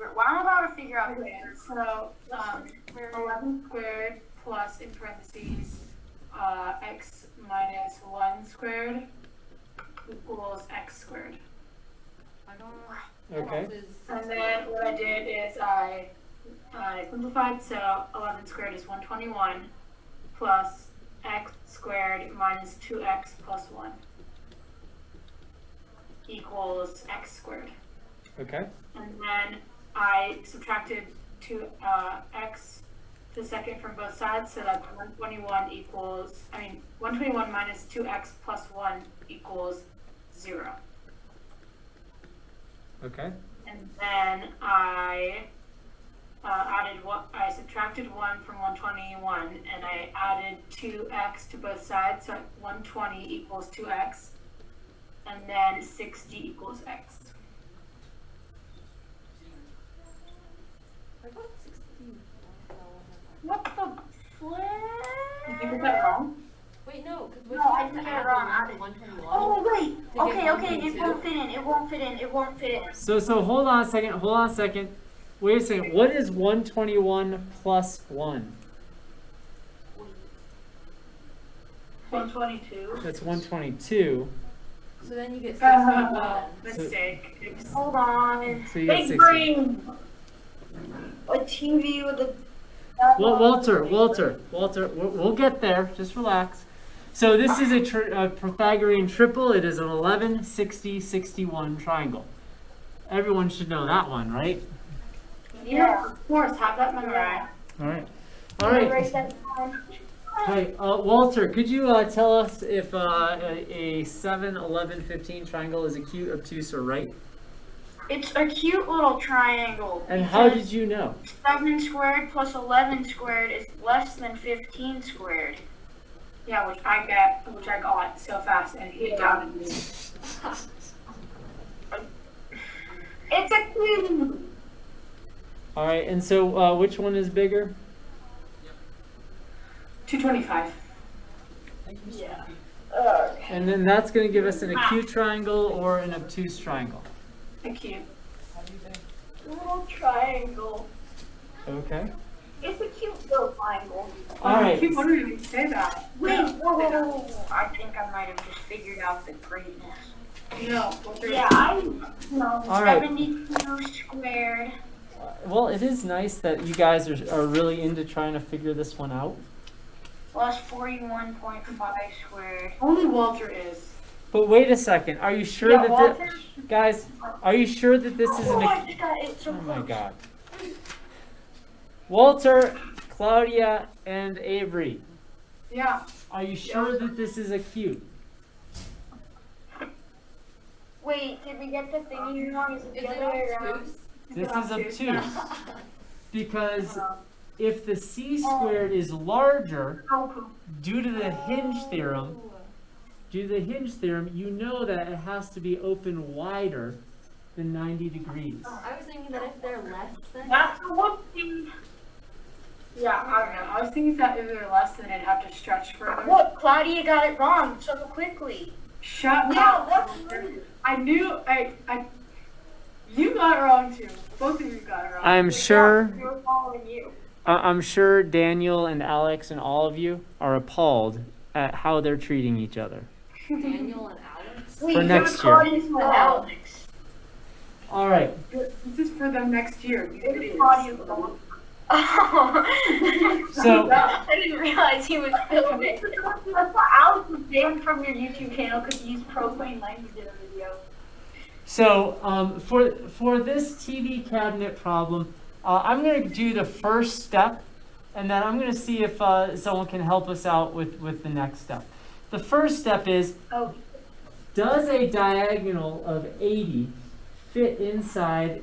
squared. Well, I'm about to figure out the Okay, answer. so 11 squared plus in parentheses x minus 1 squared equals x squared. Okay. And then what I did is I simplified, so 11 squared is 121 plus x squared minus 2x plus 1 equals x squared. Okay. And then I subtracted 2x the second from both sides, so that 121 minus 2x plus 1 equals 0. Okay. And then I subtracted 1 from 121, and I added 2x to both sides, so 120 equals 2x, and then 60 equals x. I got 16. What the flip? Did you get that wrong? Wait, no, because No, I didn't get it wrong. I did. 121. Oh wait. To get Okay. It 122. won't fit in. It won't fit in. So hold on a second. Wait a second. What is 121 plus 1? 122. That's 122. So then you get 61. Mistake. Oops. Hold on. So you get Big 60. brain. A TV with a. Well, Walter, we'll get there. Just relax. So this is a Pythagorean triple. It is an 11, 60, 61 triangle. Everyone should know that one, right? Yeah, of course. Have that memorized. All right. Write that down. Hey, Walter, could you tell us if a 7, 11, 15 triangle is acute, obtuse, or right? It's a cute little triangle. And how because did you know? 7 squared plus 11 squared is less than 15 squared. Yeah, which I got so fast, and he doubted me. It's a cube. All right, and so which one is bigger? 225. Yeah. And then that's going to give us an acute triangle or an obtuse triangle. Acute. Little triangle. Okay. It's a cute little triangle. All I right. keep wondering if you say that. Wait, whoa. I think I might have just figured out the greatness. No. Yeah, I know. All right. 72 squared. Well, it is nice that you guys are really into trying to figure this one out. Plus 41.5 squared. Only Walter is. But wait a second. Are you sure Yeah, that Walter? guys? Are you sure that this is an? I just got it so Oh my close. God. Walter, Claudia, and Avery. Yeah. Are you sure that this is acute? Wait, did we get the thingy wrong? Is it Is the it other way around? obtuse? This is Obtuse. obtuse. Because if the c squared is larger, due to the hinge theorem, you know that it has to be open wider than 90 degrees. I was thinking that if they're less than. That's a whoopsie. Yeah, I don't know. I was thinking that if they're less, then it'd have to stretch further. Look, Claudia got it wrong so quickly. Shut Yeah, up. what's I knew. You got it wrong too. Both of you got it wrong. I'm sure. We were following you. I'm sure Daniel and Alex and all of you are appalled at how they're treating each other. Daniel and Alex. Wait, For who's next year. Claudia's and Alex? All right. This is for them next year. You Who's idiots. Claudia's dog? Oh. So I didn't realize he was filming. Alex was banned from your YouTube channel because he used profane language in a video. So for this TV cabinet problem, I'm going to do the first step, and then I'm going to see if someone can help us out with the next step. The first step is, does a diagonal of 80 fit inside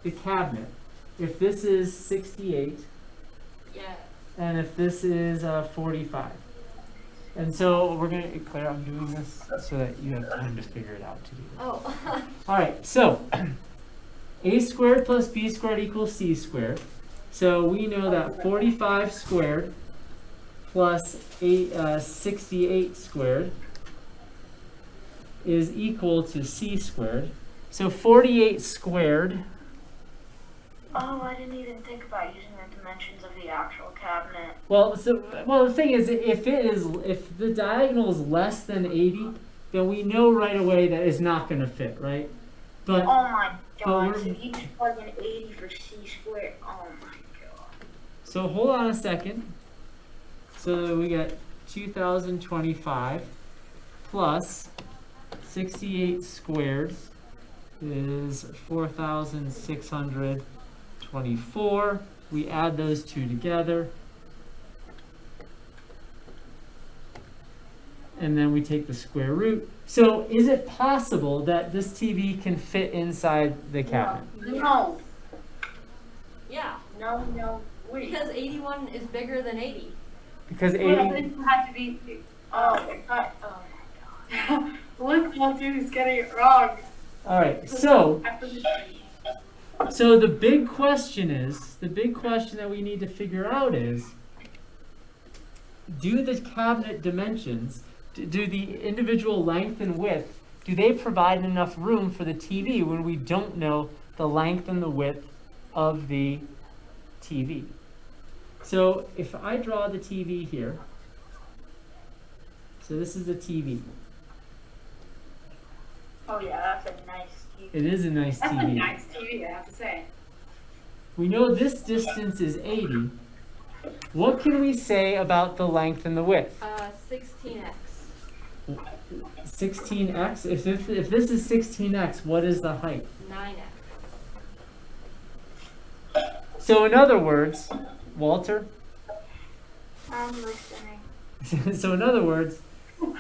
the cabinet? If this is 68, Yeah. and if this is 45. And so we're going to, Claire, I'm doing this so that you have time to figure it out to do this. Oh. All right, so a squared plus b squared equals c squared. So we know that 45 squared plus 68 squared is equal to c squared. So 48 squared Oh, I didn't even think about using the dimensions of the actual cabinet. Well, the thing is, if the diagonal is less than 80, then we know right away that it's not going to fit, right? But Oh my god, we're- so you just plug in 80 for c squared. Oh my god. so hold on a second. So we got 2025 plus 68 squared is 4,624. We add those two together. And then we take the square root. So is it possible that this TV can fit inside the cabinet? No, Yeah, no, wait. because 81 is bigger than 80. Because Well, 80, it had to be. Oh my god. Look, dude's getting it wrong. all right, so After the the big question that we need to figure out is, do the cabinet dimensions, do the individual length and width, do they provide enough room for the TV when we don't know the length and the width of the TV? So if I draw the TV here, so this is the TV. Oh yeah, that's a nice TV. It is a nice That's a TV. nice TV, I have to say. We know this distance is 80. What can we say about the length and the width? 16x. 16x? If this is 16x, what is the height? 9x. So in other words, Walter, I'm listening. so in other words,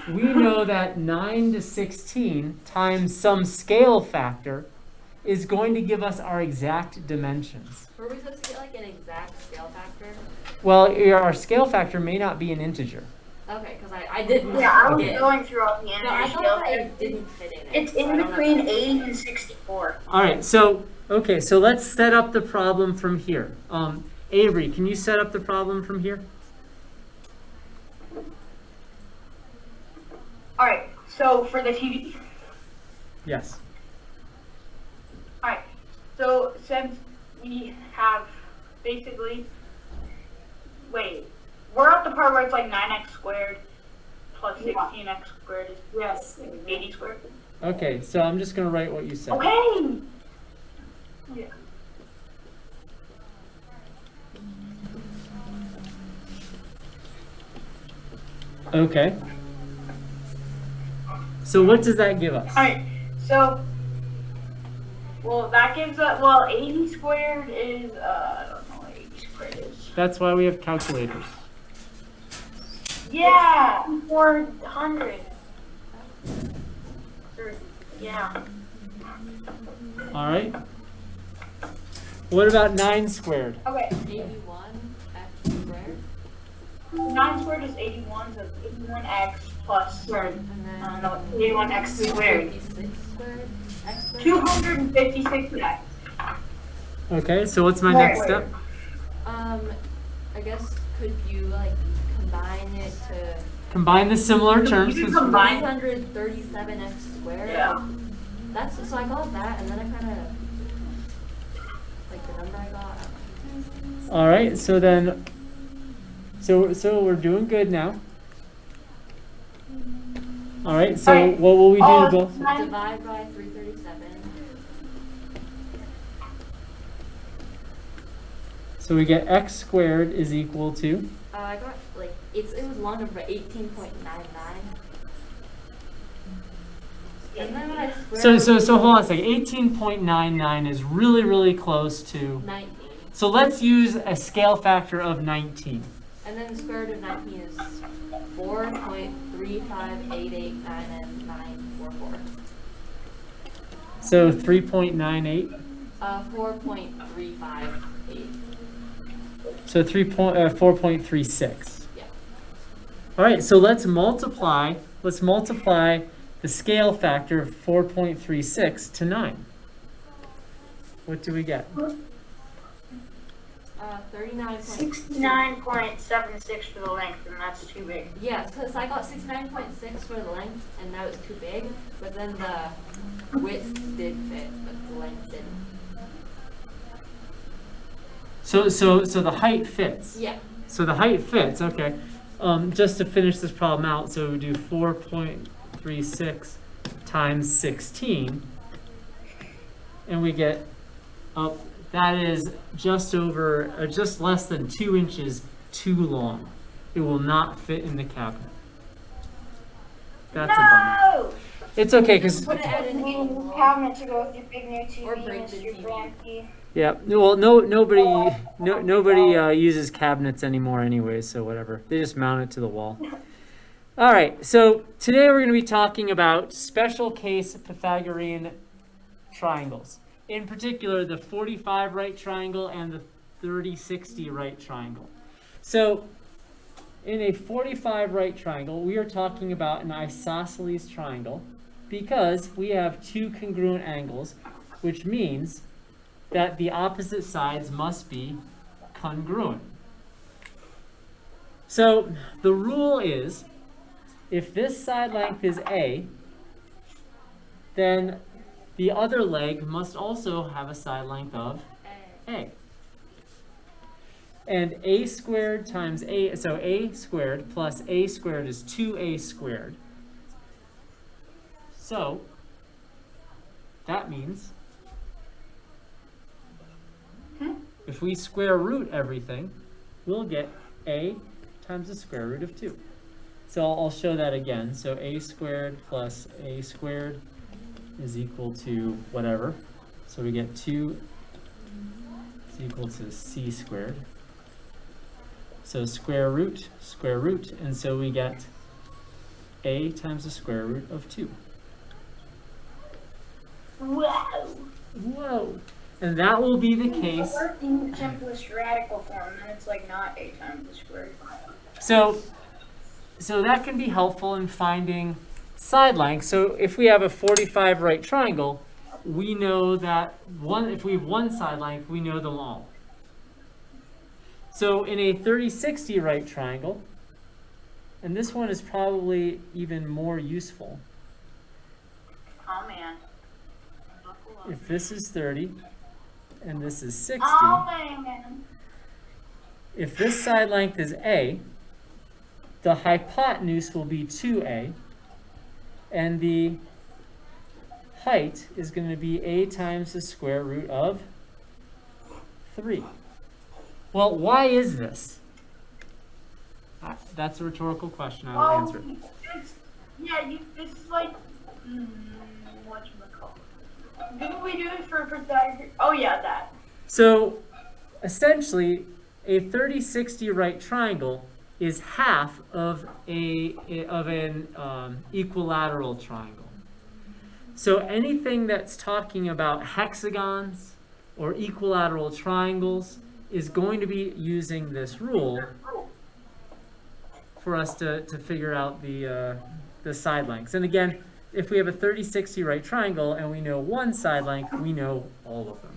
we know that 9 to 16 times some scale factor is going to give us our exact dimensions. Were we supposed to get like an exact scale factor? Well, our scale factor may not be an integer. Okay, because I didn't. Yeah, I was get it. going through all the No, I energy thought scale. I didn't fit in it. It's so I in don't know. between 80 and 64. All right, so let's set up the problem from here. Avery, can you set up the problem from here? Alright, so for the TV. Yes. Alright, so since we have basically. Wait, we're at the part where it's like 9x squared plus 16x squared is Yes. 80 squared. Okay, so I'm just going to write what you said. Okay! Yeah. Okay. So what does that give us? Alright, so. Well, that gives us. Well, 80 squared is. I don't know what 80 squared is. That's why we have calculators. Yeah! 400. Yeah. All right. What about 9 squared? Okay, 81x squared. 9 squared is 81, so it's 81x plus. Squared. And then No, 81x squared. 256 squared. X squared. 256x. Okay, so what's my next step? I guess could you like combine it to Combine the similar terms. You can 'cause- combine- 337x squared? Yeah. That's so I got that, and then I kind of like the number I got. I don't know. All right, so then, so we're doing good now. All right, so Alright. what will we do to both? Divide by 337. So we get x squared is equal to, I got like it was long number 18.99. And then when I squared so hold on a second, 18.99 is really, really close to, 19. so let's use a scale factor of 19. And then the square root of 19 is 4.358899944. So 3.98, 4.358. so 4.36. Yeah. All right, so let's multiply the scale factor of 4.36 to 9. What do we get? 39. 69.76 for the length, and that's too big. Yeah, because I got 69.6 for the length, and that was too big. But then the width did fit, but the length didn't. So the height fits. Yeah. So the height fits, okay. Just to finish this problem out, so we do 4.36 times 16, and we get up, that is just over, or just less than 2 inches too long. It will not fit in the cabinet. That's a bummer. No! It's okay, because Put it at an New equal. cabinet to go with your big new TV. Or break the Mr. TV. Bramke. yeah, well, nobody uses cabinets anymore anyway, so whatever. They just mount it to the wall. All right, so today we're going to be talking about special case Pythagorean triangles. In particular, the 45 right triangle and the 30-60 right triangle. So in a 45 right triangle, we are talking about an isosceles triangle because we have two congruent angles, which means that the opposite sides must be congruent. So the rule is, if this side length is A, then the other leg must also have a side length of A. And A squared times A, so A squared plus A squared is 2A squared. So that means if we square root everything, we'll get A times the square root of 2. So I'll show that again. So A squared plus A squared is equal to whatever. So we get 2 is equal to C squared. So square root, and so we get A times the square root of 2. Wow! Whoa! And that will be the case. In the simplest radical form, then it's like not A times the square. So that can be helpful in finding side lengths. So if we have a 45 right triangle, we know that if we have one side length, we know them all. So in a 30-60 right triangle, and this one is probably even more useful. Oh man. Buckle up. If this is 30 and this is 60, Oh man. if this side length is A, the hypotenuse will be 2A, and the height is going to be A times the square root of 3. Well, why is this? That's a rhetorical question. I will answer it. This is like, whatchamacallit. Didn't we do it for Pythagorean? Oh yeah, that. So, essentially, a 30-60 right triangle is half of an equilateral triangle. So anything that's talking about hexagons or equilateral triangles is going to be using this rule for us to figure out the side lengths. And again, if we have a 30-60 right triangle and we know one side length, we know all of them.